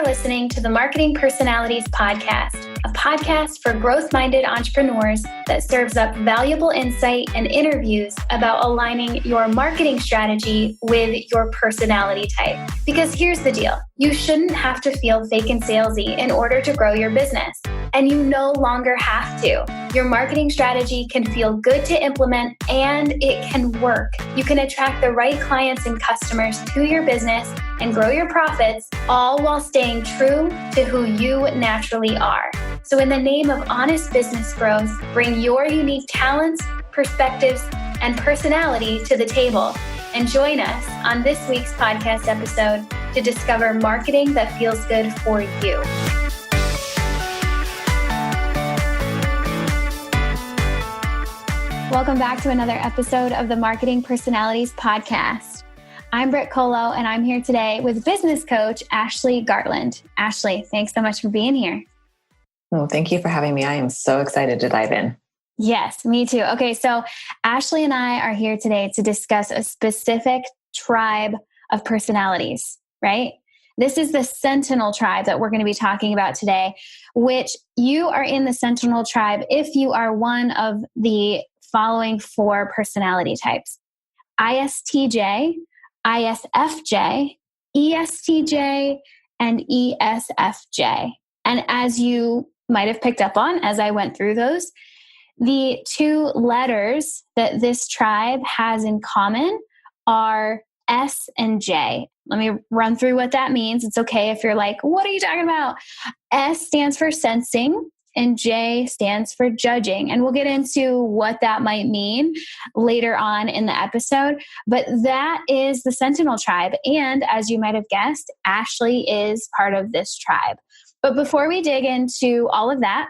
listening to the Marketing Personalities Podcast, a podcast for growth-minded entrepreneurs that serves up valuable insight and interviews about aligning your marketing strategy with your personality type. Because here's the deal. You shouldn't have to feel fake and salesy in order to grow your business. And you no longer have to. Your marketing strategy can feel good to implement and it can work. You can attract the right clients and customers to your business and grow your profits, all while staying true to who you naturally are. So in the name of honest business growth, bring your unique talents, perspectives, and personality to the table. And join us on this week's podcast episode to discover marketing that feels good for you. Welcome back to another episode of the Marketing Personalities Podcast. I'm Brit Kolo, and I'm here today with Business Coach Ashley Gartland. Ashley, thanks so much for being here. Oh, thank you for having me. I am so excited to dive in. Yes, me too. Okay, so Ashley and I are here today to discuss a specific tribe of personalities, right? This is the Sentinel tribe that we're going to be talking about today, which you are in the Sentinel tribe if you are one of the following four personality types: ISTJ, ISFJ, ESTJ, and ESFJ. And as you might have picked up on as I went through those, the two letters that this tribe has in common are S and J. Let me run through what that means. It's okay if you're like, what are you talking about? S stands for sensing, and J stands for judging. And we'll get into what that might mean later on in the episode. But that is the Sentinel tribe. And as you might have guessed, Ashley is part of this tribe. But before we dig into all of that,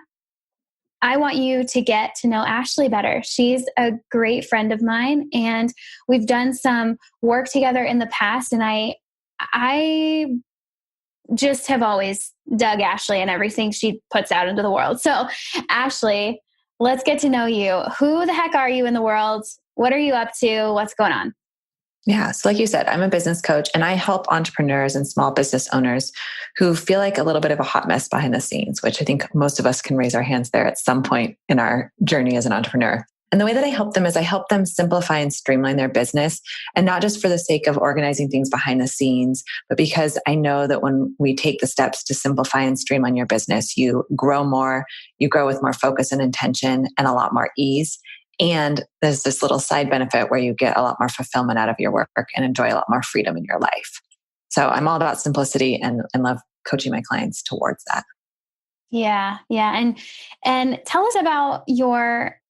I want you to get to know Ashley better. She's a great friend of mine, and we've done some work together in the past. And I just have always dug Ashley and everything she puts out into the world. So Ashley, let's get to know you. Who the heck are you in the world? What are you up to? What's going on? Yeah. So like you said, I'm a business coach and I help entrepreneurs and small business owners who feel like a little bit of a hot mess behind the scenes, which I think most of us can raise our hands there at some point in our journey as an entrepreneur. And the way that I help them is I help them simplify and streamline their business, and not just for the sake of organizing things behind the scenes, but because I know that when we take the steps to simplify and streamline your business, you grow more, you grow with more focus and intention and a lot more ease. And there's this little side benefit where you get a lot more fulfillment out of your work and enjoy a lot more freedom in your life. So I'm all about simplicity and love coaching my clients towards that. Yeah. And tell us about your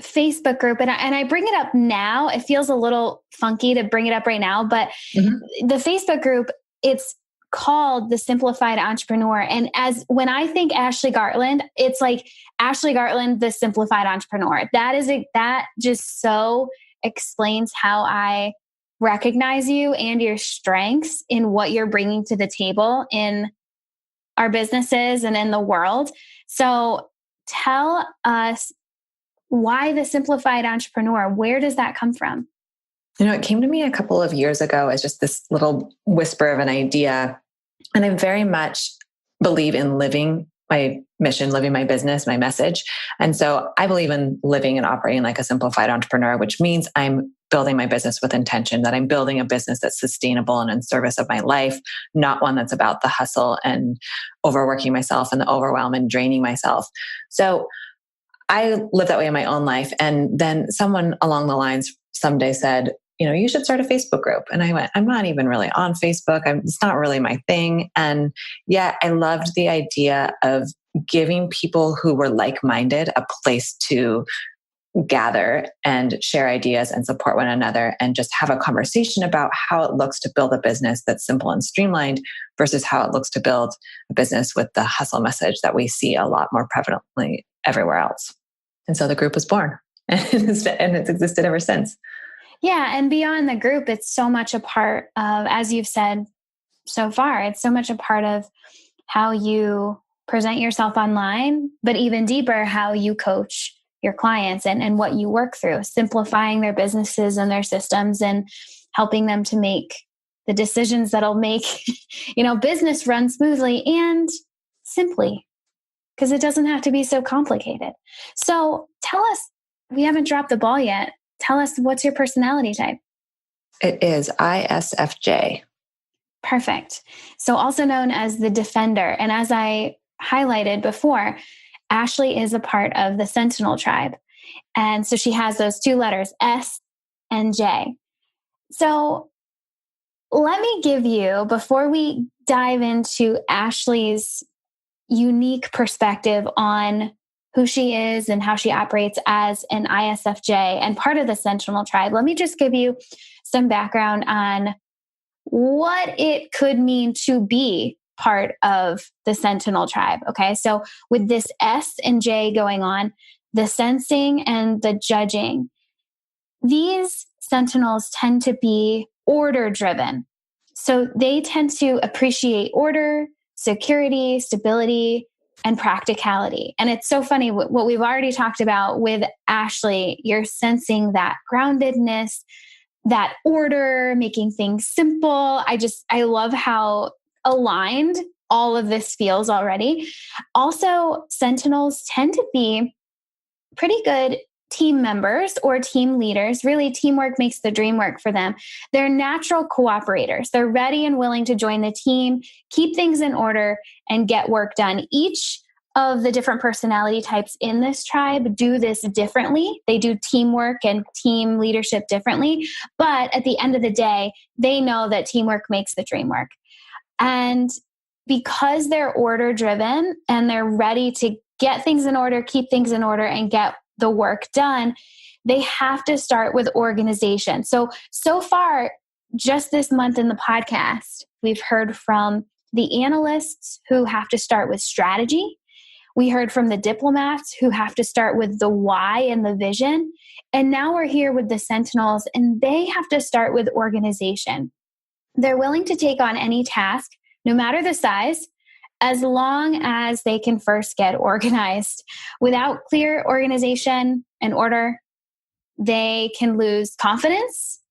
Facebook group. And I bring it up now. It feels a little funky to bring it up right now, but the Facebook group, it's called the Simplified Entrepreneur. And when I think Ashley Gartland, it's like Ashley Gartland, the Simplified Entrepreneur. That just so explains how I recognize you and your strengths in what you're bringing to the table in our businesses and in the world. So tell us, why the Simplified Entrepreneur? Where does that come from? It came to me a couple of years ago as just this little whisper of an idea. And I very much believe in living my mission, living my business, my message. And so I believe in living and operating like a simplified entrepreneur, which means I'm building my business with intention, that I'm building a business that's sustainable and in service of my life, not one that's about the hustle and overworking myself and the overwhelm and draining myself. So I live that way in my own life. And then someone along the lines someday said, you should start a Facebook group. And I went, I'm not even really on Facebook. It's not really my thing. And yet I loved the idea of giving people who were like-minded a place to gather and share ideas and support one another and just have a conversation about how it looks to build a business that's simple and streamlined versus how it looks to build a business with the hustle message that we see a lot more prevalently everywhere else. And so the group was born and it's existed ever since. Yeah. And beyond the group, it's so much a part of, as you've said so far, it's so much a part of how you present yourself online, but even deeper, how you coach your clients and what you work through, simplifying their businesses and their systems and helping them to make the decisions that'll make, business run smoothly and simply, because it doesn't have to be so complicated. So tell us, we haven't dropped the ball yet. Tell us, what's your personality type? It is ISFJ. Perfect. So also known as the defender. And as I highlighted before, Ashley is a part of the Sentinel tribe. And so she has those two letters, S and J. So let me give you, before we dive into Ashley's unique perspective on who she is and how she operates as an ISFJ and part of the Sentinel tribe, let me just give you some background on what it could mean to be part of the Sentinel tribe. Okay. So with this S and J going on, the sensing and the judging, these Sentinels tend to be order driven. So they tend to appreciate order, security, stability, and practicality. And it's so funny what we've already talked about with Ashley. You're sensing that groundedness, that order, making things simple. I love how aligned all of this feels already. Also, Sentinels tend to be pretty good team members or team leaders. Really, teamwork makes the dream work for them. They're natural cooperators. They're ready and willing to join the team, keep things in order, and get work done. Each of the different personality types in this tribe do this differently. They do teamwork and team leadership differently. But at the end of the day, they know that teamwork makes the dream work. And because they're order driven and they're ready to get things in order, keep things in order, and get the work done, they have to start with organization. So far, just this month in the podcast, we've heard from the analysts who have to start with strategy. We heard from the diplomats who have to start with the why and the vision. And now we're here with the Sentinels, and they have to start with organization. They're willing to take on any task, no matter the size, as long as they can first get organized. Without clear organization and order, they can lose confidence,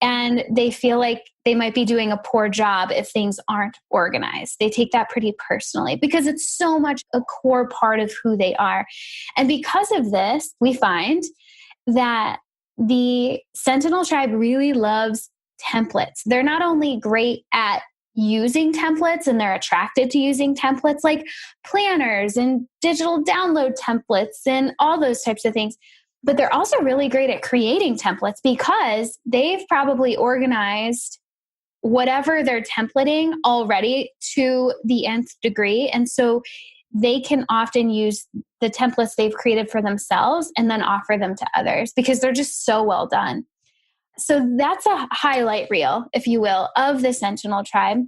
and they feel like they might be doing a poor job if things aren't organized. They take that pretty personally because it's so much a core part of who they are. And because of this, we find that the Sentinel tribe really loves templates. They're not only great at using templates, and they're attracted to using templates like planners and digital download templates and all those types of things, but they're also really great at creating templates because they've probably organized whatever they're templating already to the nth degree. And so they can often use the templates they've created for themselves and then offer them to others because they're just so well done. So that's a highlight reel, if you will, of the Sentinel tribe.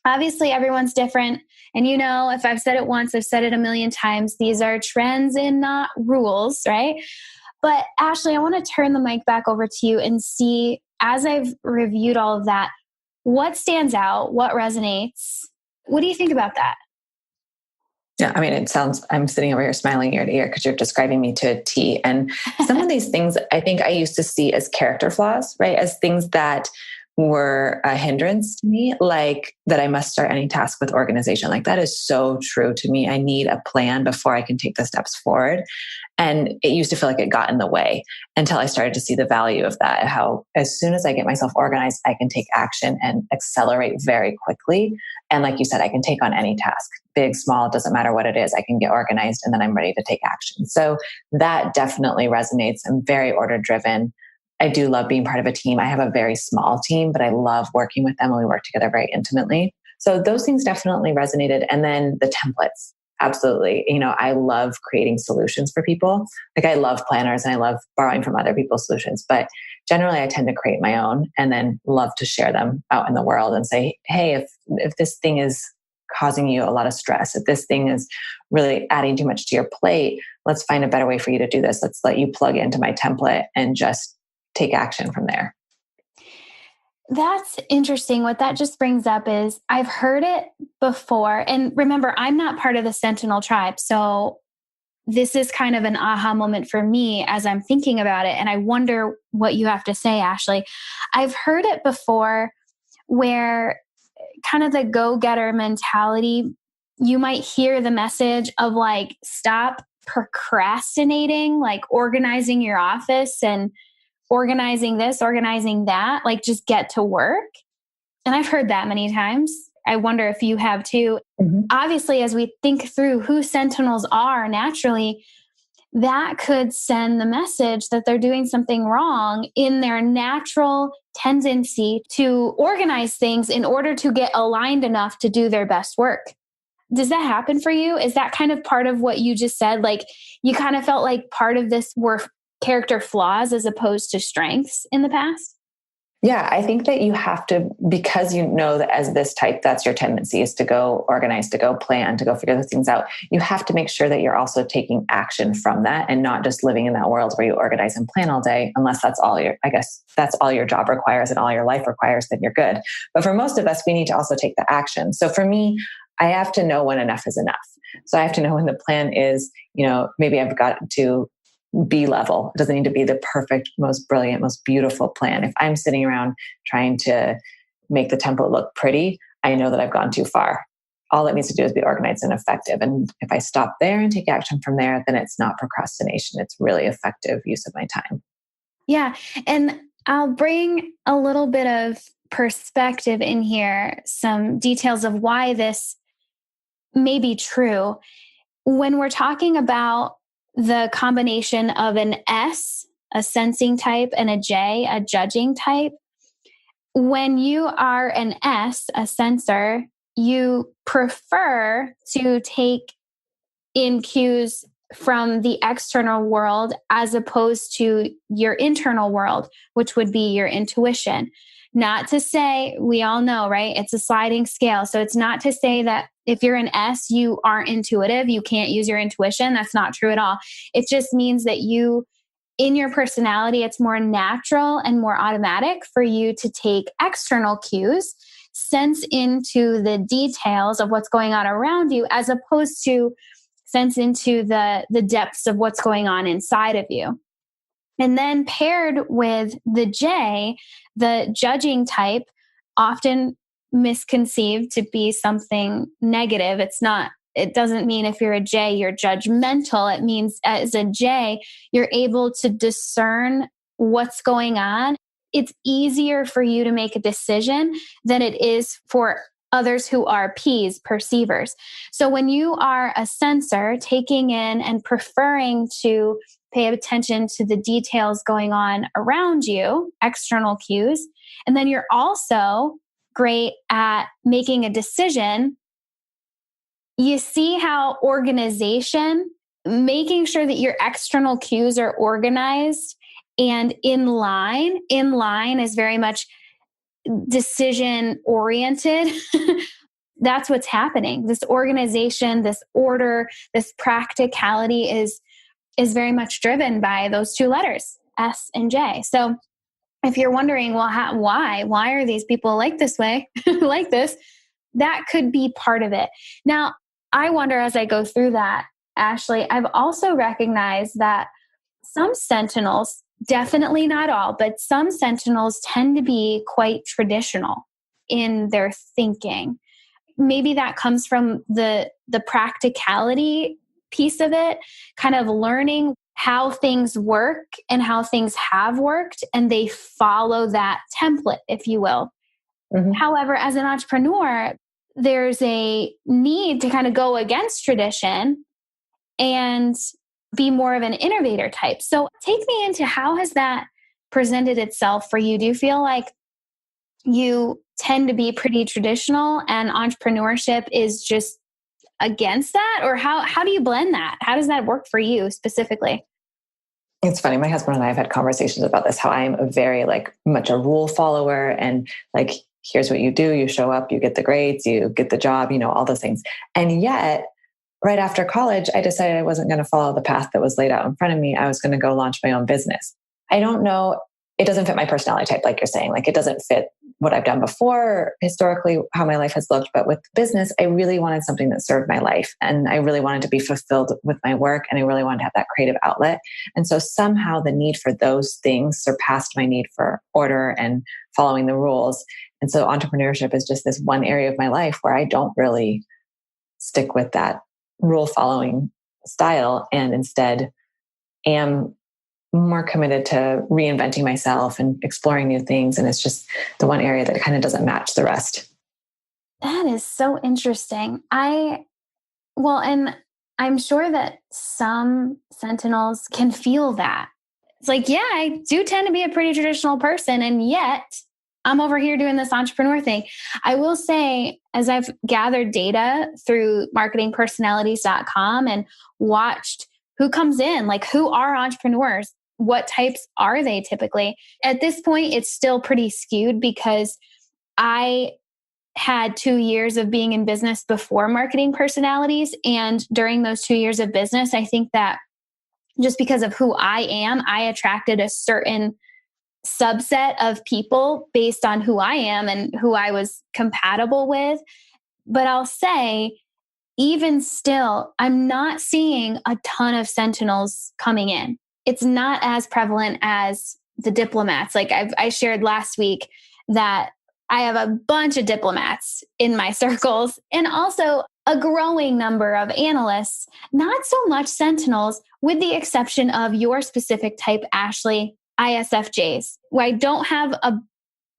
Obviously, everyone's different. And if I've said it once, I've said it a million times. These are trends and not rules, right? But Ashley, I want to turn the mic back over to you and see, as I've reviewed all of that, what stands out, what resonates? What do you think about that? Yeah, I mean, I'm sitting over here smiling ear to ear because you're describing me to a T. And some of these things I think I used to see as character flaws, right? As things that were a hindrance to me, like that I must start any task with organization. Like that is so true to me. I need a plan before I can take the steps forward. And it used to feel like it got in the way until I started to see the value of that. How as soon as I get myself organized, I can take action and accelerate very quickly. And like you said, I can take on any task, big, small, it doesn't matter what it is. I can get organized and then I'm ready to take action. So that definitely resonates. I'm very order driven. I do love being part of a team. I have a very small team, but I love working with them and we work together very intimately. So those things definitely resonated. And then the templates. Absolutely. I love creating solutions for people. Like I love planners and I love borrowing from other people's solutions, but generally I tend to create my own and then love to share them out in the world and say, hey, if this thing is causing you a lot of stress, if this thing is really adding too much to your plate, let's find a better way for you to do this. Let's let you plug into my template and just take action from there. That's interesting. What that just brings up is I've heard it before. And remember, I'm not part of the Sentinel tribe. So this is kind of an aha moment for me as I'm thinking about it. And I wonder what you have to say, Ashley. I've heard it before where kind of the go-getter mentality, you might hear the message of like, stop procrastinating, like organizing your office and organizing this, organizing that, like just get to work. And I've heard that many times. I wonder if you have too. Mm-hmm. Obviously, as we think through who Sentinels are naturally, that could send the message that they're doing something wrong in their natural tendency to organize things in order to get aligned enough to do their best work. Does that happen for you? Is that kind of part of what you just said? Like you kind of felt like part of this were character flaws as opposed to strengths in the past? Yeah, I think that you have to, because you know that as this type, that's your tendency is to go organize, to go plan, to go figure those things out. You have to make sure that you're also taking action from that and not just living in that world where you organize and plan all day, unless that's all that's all your job requires and all your life requires, then you're good. But for most of us, we need to also take the action. So for me, I have to know when enough is enough. So I have to know when the plan is, maybe I've got to B level. It doesn't need to be the perfect, most brilliant, most beautiful plan. If I'm sitting around trying to make the template look pretty, I know that I've gone too far. All it needs to do is be organized and effective. And if I stop there and take action from there, then it's not procrastination. It's really effective use of my time. Yeah. And I'll bring a little bit of perspective in here, some details of why this may be true. When we're talking about the combination of an S, a sensing type, and a J, a judging type, when you are an S, a sensor, you prefer to take in cues from the external world as opposed to your internal world, which would be your intuition. Not to say, we all know, right? It's a sliding scale. So it's not to say that if you're an S, you aren't intuitive, you can't use your intuition. That's not true at all. It just means that you, in your personality, it's more natural and more automatic for you to take external cues, sense into the details of what's going on around you, as opposed to sense into the depths of what's going on inside of you. And then paired with the J, the judging type, often misconceived to be something negative. It doesn't mean if you're a J, you're judgmental. It means as a J, you're able to discern what's going on. It's easier for you to make a decision than it is for others who are Ps, perceivers. So when you are a sensor, taking in and preferring to pay attention to the details going on around you, external cues, and then you're also great at making a decision. You see how organization, making sure that your external cues are organized and in line is very much decision oriented. That's what's happening. This organization, this order, this practicality is very much driven by those two letters, S and J. So if you're wondering, well, why are these people like this way, like this? That could be part of it. Now, I wonder as I go through that, Ashley, I've also recognized that some Sentinels, definitely not all, but some Sentinels tend to be quite traditional in their thinking. Maybe that comes from the practicality piece of it, kind of learning how things work and how things have worked, and they follow that template, if you will. Mm-hmm. However, as an entrepreneur, there's a need to kind of go against tradition and be more of an innovator type. So take me into how has that presented itself for you? Do you feel like you tend to be pretty traditional and entrepreneurship is just against that? Or how do you blend that? How does that work for you specifically? It's funny. My husband and I have had conversations about this, how I'm a very much a rule follower and here's what you do. You show up, you get the grades, you get the job, all those things. And yet right after college, I decided I wasn't going to follow the path that was laid out in front of me. I was going to go launch my own business. I don't know. It doesn't fit my personality type, like you're saying. It doesn't fit what I've done before, historically, how my life has looked. But with business, I really wanted something that served my life. And I really wanted to be fulfilled with my work. And I really wanted to have that creative outlet. And so somehow the need for those things surpassed my need for order and following the rules. And so entrepreneurship is just this one area of my life where I don't really stick with that rule following style and instead am more committed to reinventing myself and exploring new things. And it's just the one area that kind of doesn't match the rest. That is so interesting. And I'm sure that some Sentinels can feel that. It's like, yeah, I do tend to be a pretty traditional person, and yet I'm over here doing this entrepreneur thing. I will say, as I've gathered data through marketingpersonalities.com and watched who comes in, like who are entrepreneurs, what types are they typically? At this point, it's still pretty skewed because I had 2 years of being in business before marketing personalities. And during those 2 years of business, I think that just because of who I am, I attracted a certain subset of people based on who I am and who I was compatible with. But I'll say, even still, I'm not seeing a ton of Sentinels coming in. It's not as prevalent as the diplomats. Like I shared last week that I have a bunch of diplomats in my circles and also a growing number of analysts, not so much Sentinels, with the exception of your specific type, Ashley, ISFJs, where I don't have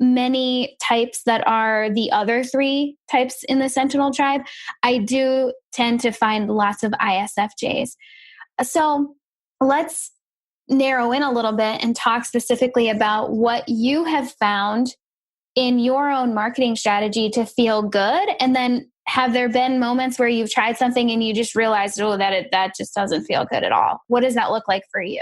many types that are the other 3 types in the Sentinel tribe. I do tend to find lots of ISFJs. So let's narrow in a little bit and talk specifically about what you have found in your own marketing strategy to feel good. And then have there been moments where you've tried something and you just realized, that just doesn't feel good at all? What does that look like for you?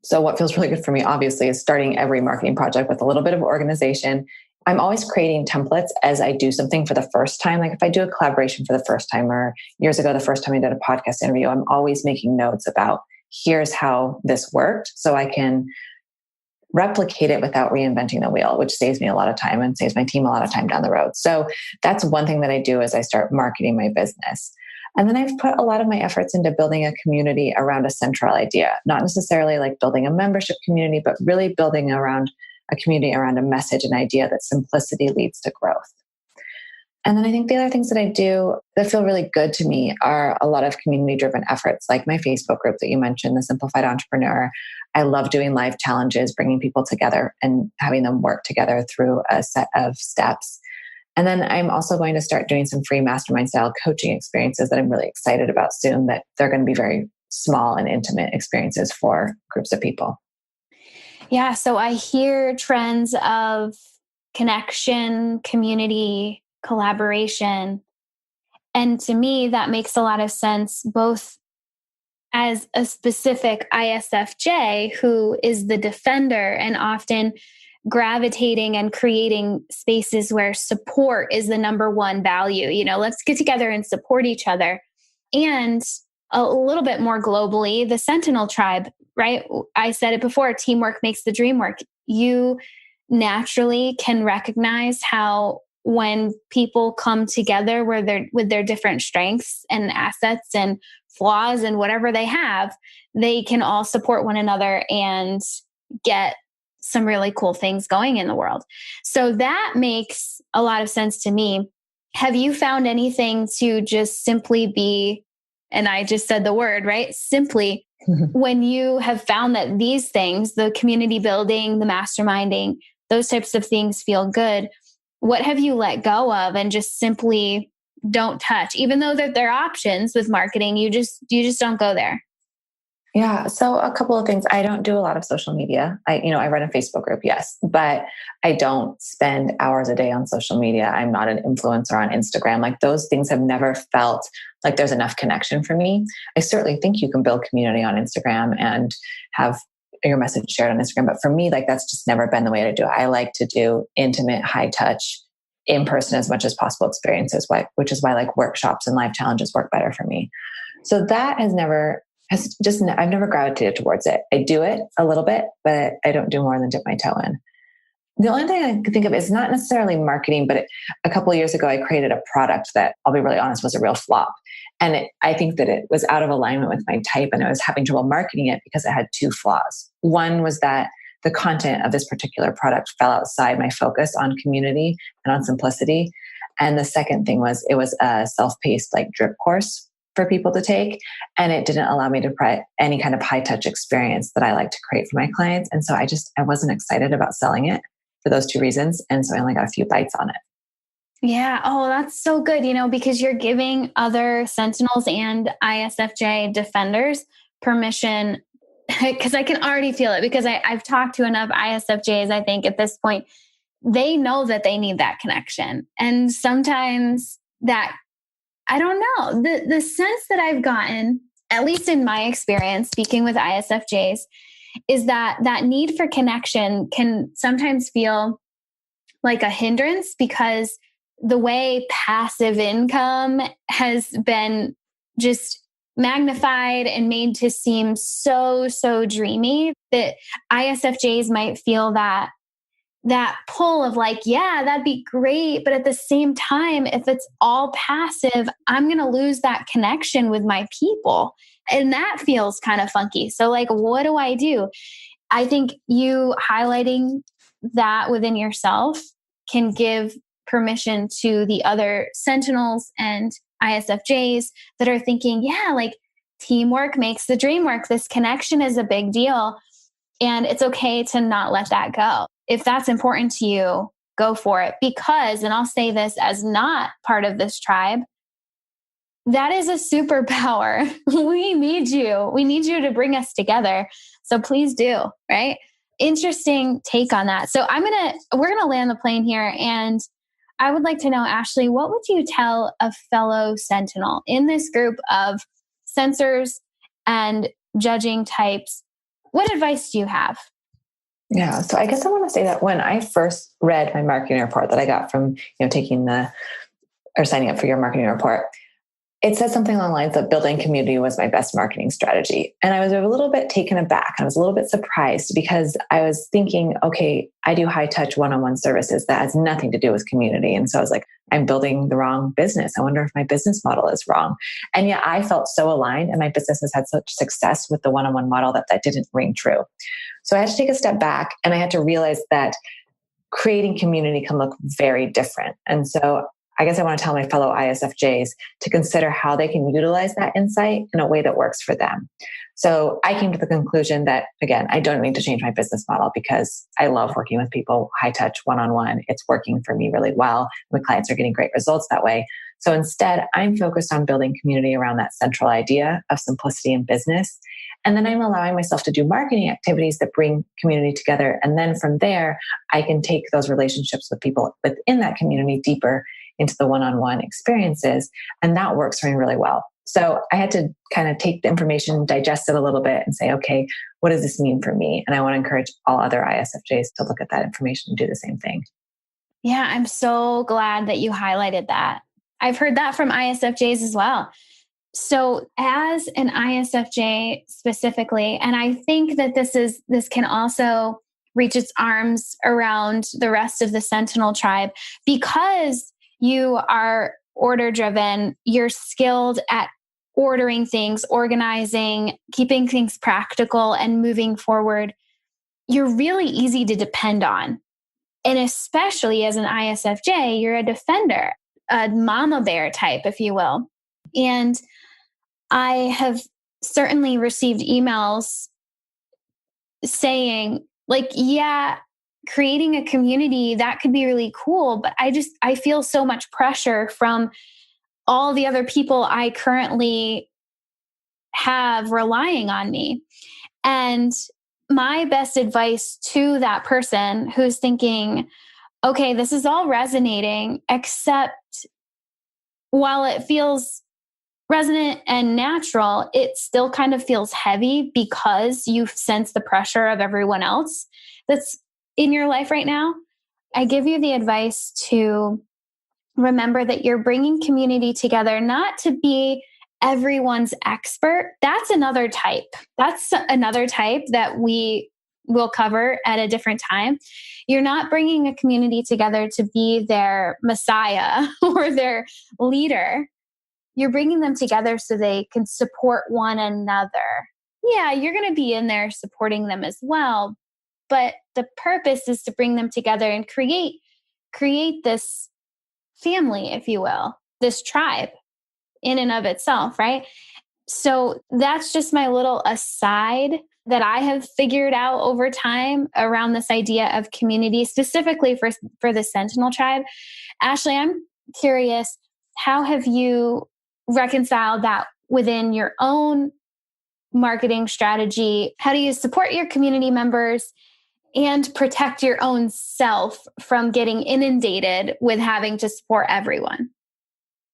So what feels really good for me, obviously, is starting every marketing project with a little bit of organization. I'm always creating templates as I do something for the first time. Like if I do a collaboration for the first time, or years ago, the first time I did a podcast interview, I'm always making notes about here's how this worked so I can replicate it without reinventing the wheel, which saves me a lot of time and saves my team a lot of time down the road. So that's one thing that I do as I start marketing my business. And then I've put a lot of my efforts into building a community around a central idea, not necessarily like building a membership community, but really building around a community around a message and idea that simplicity leads to growth. And then I think the other things that I do that feel really good to me are a lot of community-driven efforts, like my Facebook group that you mentioned, the Simplified Entrepreneur. I love doing live challenges, bringing people together and having them work together through a set of steps. And then I'm also going to start doing some free mastermind style coaching experiences that I'm really excited about soon, that they're going to be very small and intimate experiences for groups of people. Yeah. So I hear trends of connection, community, collaboration. And to me, that makes a lot of sense, both as a specific ISFJ who is the defender and often gravitating and creating spaces where support is the number one value. Let's get together and support each other. And a little bit more globally, the Sentinel tribe, right? I said it before, teamwork makes the dream work. You naturally can recognize how when people come together with their different strengths and assets and flaws and whatever they have, they can all support one another and get some really cool things going in the world. So that makes a lot of sense to me. Have you found anything to just simply be, and I just said the word, right? Simply, when you have found that these things, the community building, the masterminding, those types of things feel good, what have you let go of and just simply don't touch? Even though that there are options with marketing, you just don't go there. Yeah. So a couple of things. I don't do a lot of social media. I run a Facebook group, yes, but I don't spend hours a day on social media. I'm not an influencer on Instagram. Like those things have never felt like there's enough connection for me. I certainly think you can build community on Instagram and have your message shared on Instagram. But for me, like that's just never been the way to do it. I like to do intimate, high touch, in person as much as possible experiences, which is why like workshops and live challenges work better for me. So that I've never gravitated towards it. I do it a little bit, but I don't do more than dip my toe in. The only thing I can think of is not necessarily marketing, but a couple of years ago, I created a product that, I'll be really honest, was a real flop. And I think that it was out of alignment with my type, and I was having trouble marketing it because it had two flaws. One was that the content of this particular product fell outside my focus on community and on simplicity. And the second thing was it was a self-paced like drip course for people to take. And it didn't allow me to provide any kind of high touch experience that I like to create for my clients. And so I wasn't excited about selling it for those two reasons. And so I only got a few bites on it. Yeah. Oh, that's so good, because you're giving other Sentinels and ISFJ defenders permission, because I can already feel it, because I've talked to enough ISFJs, I think at this point, they know that they need that connection. And sometimes that, I don't know, the sense that I've gotten, at least in my experience, speaking with ISFJs, is that need for connection can sometimes feel like a hindrance, because the way passive income has been just magnified and made to seem so dreamy, that ISFJs might feel that pull of like, yeah, that'd be great. But at the same time, if it's all passive, I'm going to lose that connection with my people. And that feels kind of funky. So like, what do I do? I think you highlighting that within yourself can give permission to the other Sentinels and ISFJs that are thinking, yeah, like teamwork makes the dream work. This connection is a big deal. And it's okay to not let that go. If that's important to you, go for it. Because, and I'll say this as not part of this tribe, that is a superpower. We need you. We need you to bring us together. So please do, right? Interesting take on that. So we're going to land the plane here. And I would like to know, Ashley, what would you tell a fellow Sentinel in this group of sensors and judging types? What advice do you have? Yeah. So I guess I want to say that when I first read my marketing report that I got from, signing up for your marketing report, it said something along the lines of building community was my best marketing strategy. And I was a little bit taken aback. I was a little bit surprised because I was thinking, okay, I do high touch one-on-one services that has nothing to do with community. And so I was like, I'm building the wrong business. I wonder if my business model is wrong. And yet I felt so aligned and my business has had such success with the one-on-one model that didn't ring true. So I had to take a step back and I had to realize that creating community can look very different. And so I guess I want to tell my fellow ISFJs to consider how they can utilize that insight in a way that works for them. So I came to the conclusion that, again, I don't need to change my business model because I love working with people, high touch, one-on-one. It's working for me really well. My clients are getting great results that way. So instead, I'm focused on building community around that central idea of simplicity in business. And then I'm allowing myself to do marketing activities that bring community together. And then from there, I can take those relationships with people within that community deeper into the one-on-one experiences. And that works for me really well. So I had to kind of take the information, digest it a little bit and say, okay, what does this mean for me? And I want to encourage all other ISFJs to look at that information and do the same thing. Yeah, I'm so glad that you highlighted that. I've heard that from ISFJs as well. So as an ISFJ specifically, and I think that this can also reach its arms around the rest of the Sentinel tribe, because you are order driven, you're skilled at ordering things, organizing, keeping things practical and moving forward. You're really easy to depend on. And especially as an ISFJ, you're a defender, a mama bear type, if you will. And I have certainly received emails saying like, yeah, creating a community, that could be really cool. But I feel so much pressure from all the other people I currently have relying on me. And my best advice to that person who's thinking, okay, this is all resonating, except while it feels resonant and natural, it still kind of feels heavy because you sense the pressure of everyone else that's in your life right now. I give you the advice to remember that you're bringing community together, not to be everyone's expert. That's another type. That's another type that we will cover at a different time. You're not bringing a community together to be their messiah or their leader. You're bringing them together so they can support one another. Yeah, you're going to be in there supporting them as well. but the purpose is to bring them together and create this family, if you will, this tribe in and of itself, right? So that's just my little aside that I have figured out over time around this idea of community, specifically for the Sentinel tribe. Ashley, I'm curious, how have you reconciled that within your own marketing strategy? How do you support your community members and protect your own self from getting inundated with having to support everyone?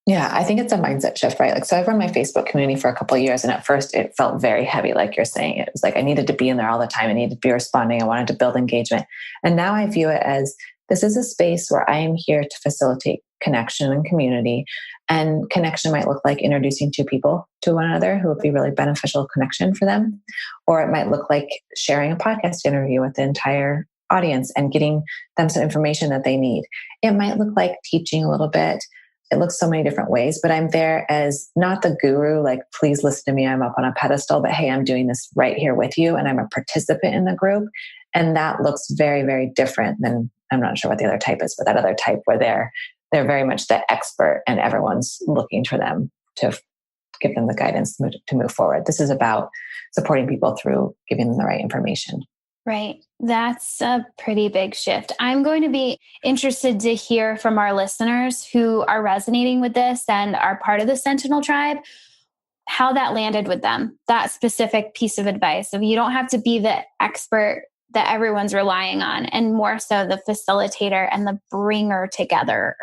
Yeah, I think it's a mindset shift, right? Like, so I've run my Facebook community for a couple of years, and at first it felt very heavy, like you're saying. It was like I needed to be in there all the time. I needed to be responding. I wanted to build engagement. And now I view it as this is a space where I am here to facilitate connection and community. And connection might look like introducing two people to one another who would be really beneficial connection for them. Or it might look like sharing a podcast interview with the entire audience and getting them some information that they need. It might look like teaching a little bit. It looks so many different ways, but I'm there as not the guru, like, please listen to me, I'm up on a pedestal, but hey, I'm doing this right here with you and I'm a participant in the group. And that looks very, very different than, I'm not sure what the other type is, but that other type where they're very much the expert and everyone's looking for them to give them the guidance to move forward. This is about supporting people through giving them the right information. Right. That's a pretty big shift. I'm going to be interested to hear from our listeners who are resonating with this and are part of the Sentinel tribe, how that landed with them, that specific piece of advice. So you don't have to be the expert that everyone's relying on, and more so the facilitator and the bringer together,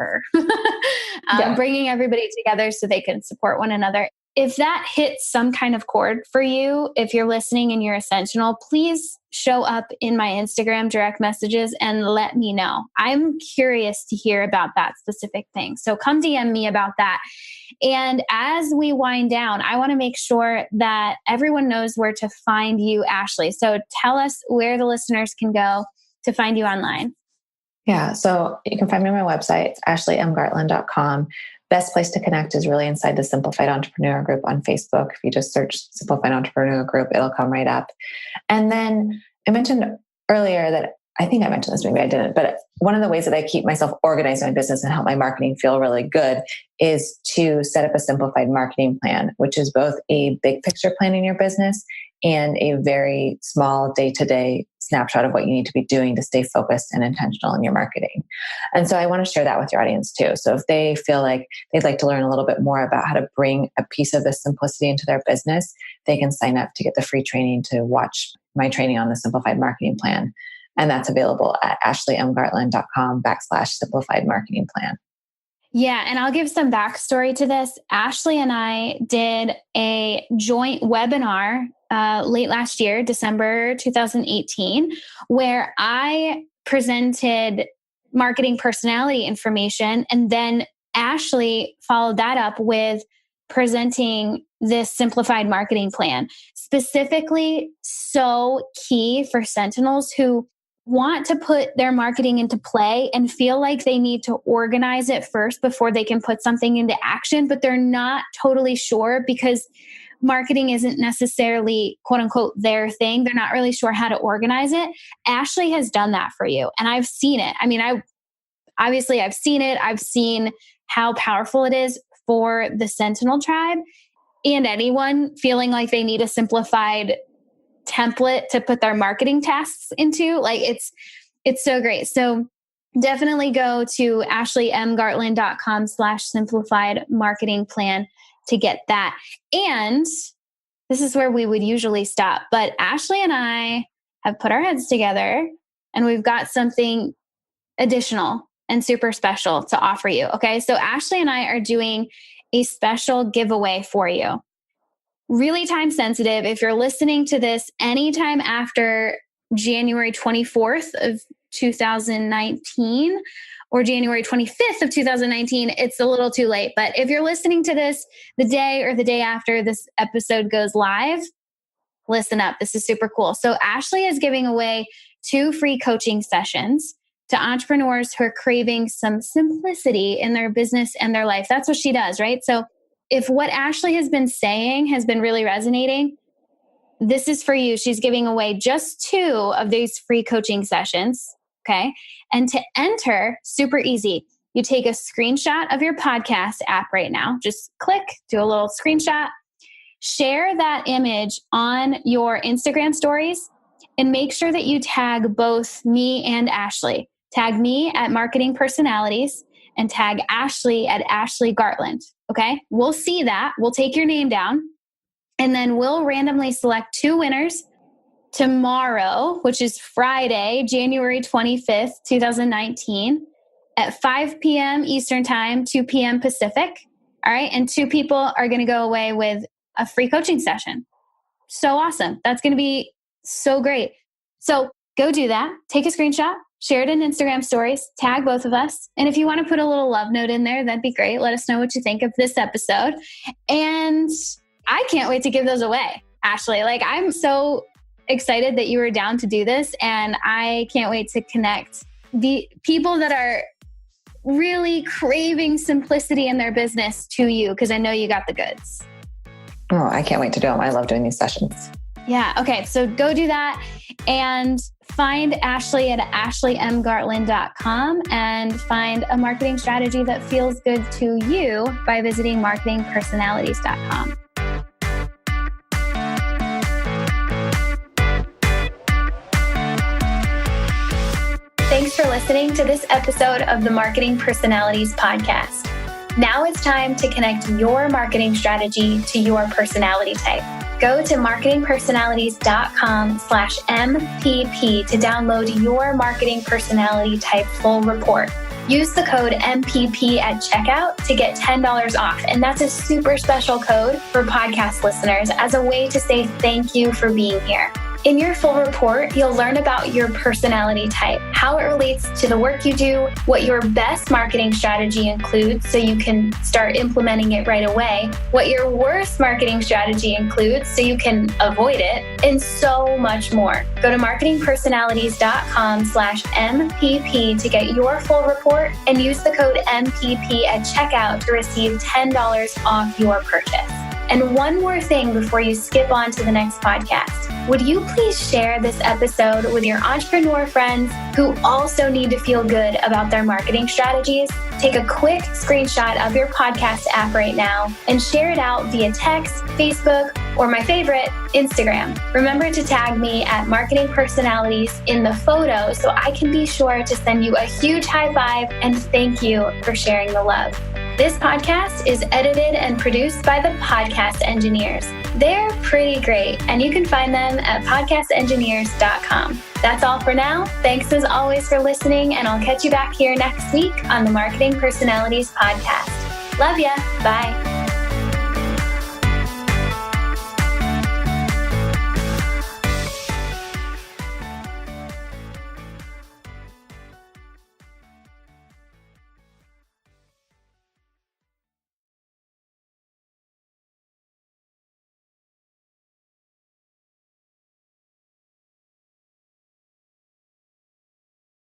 bringing everybody together so they can support one another. If that hits some kind of chord for you, if you're listening and you're a Sentinel, please show up in my Instagram direct messages and let me know. I'm curious to hear about that specific thing. So come DM me about that. And as we wind down, I want to make sure that everyone knows where to find you, Ashley. So tell us where the listeners can go to find you online. Yeah, so you can find me on my website, ashleymgartland.com. Best place to connect is really inside the Simplified Entrepreneur Group on Facebook. If you just search Simplified Entrepreneur Group, it'll come right up. And then I mentioned earlier that, I think I mentioned this, maybe I didn't, but one of the ways that I keep myself organized in my business and help my marketing feel really good is to set up a simplified marketing plan, which is both a big picture plan in your business and a very small day-to-day snapshot of what you need to be doing to stay focused and intentional in your marketing. And so I want to share that with your audience too. So if they feel like they'd like to learn a little bit more about how to bring a piece of this simplicity into their business, they can sign up to get the free training to watch my training on the Simplified Marketing Plan. And that's available at ashleymgartland.com/simplified marketing plan. Yeah. And I'll give some backstory to this. Ashley and I did a joint webinar late last year, December 2018, where I presented marketing personality information. And then Ashley followed that up with presenting this simplified marketing plan, specifically so key for Sentinels who want to put their marketing into play and feel like they need to organize it first before they can put something into action, but they're not totally sure because marketing isn't necessarily, quote unquote, their thing. They're not really sure how to organize it. Ashley has done that for you. And I've seen it. I mean, I've seen it. I've seen how powerful it is for the Sentinel tribe and anyone feeling like they need a simplified template to put their marketing tasks into. Like it's so great. So definitely go to ashleymgartland.com/simplified marketing plan to get that. And this is where we would usually stop, but Ashley and I have put our heads together and we've got something additional and super special to offer you. Okay. So Ashley and I are doing a special giveaway for you. Really time sensitive. If you're listening to this anytime after January 24th of 2019 or January 25th of 2019, it's a little too late. But if you're listening to this the day or the day after this episode goes live, listen up. This is super cool. So Ashley is giving away 2 free coaching sessions to entrepreneurs who are craving some simplicity in their business and their life. That's what she does, right? So if what Ashley has been saying has been really resonating, this is for you. She's giving away just 2 of these free coaching sessions. Okay. And to enter, super easy. You take a screenshot of your podcast app right now. Just click, do a little screenshot, share that image on your Instagram stories, and make sure that you tag both me and Ashley. Tag me at Marketing Personalities and tag Ashley at Ashley Gartland. Okay. We'll see that. We'll take your name down and then we'll randomly select 2 winners tomorrow, which is Friday, January 25th, 2019 at 5 p.m. Eastern Time, 2 p.m. Pacific. All right. And 2 people are going to go away with a free coaching session. So awesome. That's going to be so great. So go do that. Take a screenshot, share it in Instagram stories, tag both of us. And if you want to put a little love note in there, that'd be great. Let us know what you think of this episode. And I can't wait to give those away, Ashley. Like, I'm so excited that you were down to do this. And I can't wait to connect the people that are really craving simplicity in their business to you, because I know you got the goods. Oh, I can't wait to do them. I love doing these sessions. Yeah. Okay. So go do that and find Ashley at ashleymgartland.com and find a marketing strategy that feels good to you by visiting marketingpersonalities.com. Thanks for listening to this episode of the Marketing Personalities Podcast. Now it's time to connect your marketing strategy to your personality type. Go to marketingpersonalities.com/MPP to download your marketing personality type full report. Use the code MPP at checkout to get $10 off. And that's a super special code for podcast listeners as a way to say thank you for being here. In your full report, you'll learn about your personality type, how it relates to the work you do, what your best marketing strategy includes so you can start implementing it right away, what your worst marketing strategy includes so you can avoid it, and so much more. Go to marketingpersonalities.com/MPP to get your full report and use the code MPP at checkout to receive $10 off your purchase. And one more thing before you skip on to the next podcast. Would you please share this episode with your entrepreneur friends who also need to feel good about their marketing strategies? Take a quick screenshot of your podcast app right now and share it out via text, Facebook, or my favorite, Instagram. Remember to tag me at Marketing Personalities in the photo so I can be sure to send you a huge high five and thank you for sharing the love. This podcast is edited and produced by the Podcast Engineers. They're pretty great, and you can find them at podcastengineers.com. That's all for now. Thanks as always for listening, and I'll catch you back here next week on the Marketing Personalities Podcast. Love ya. Bye.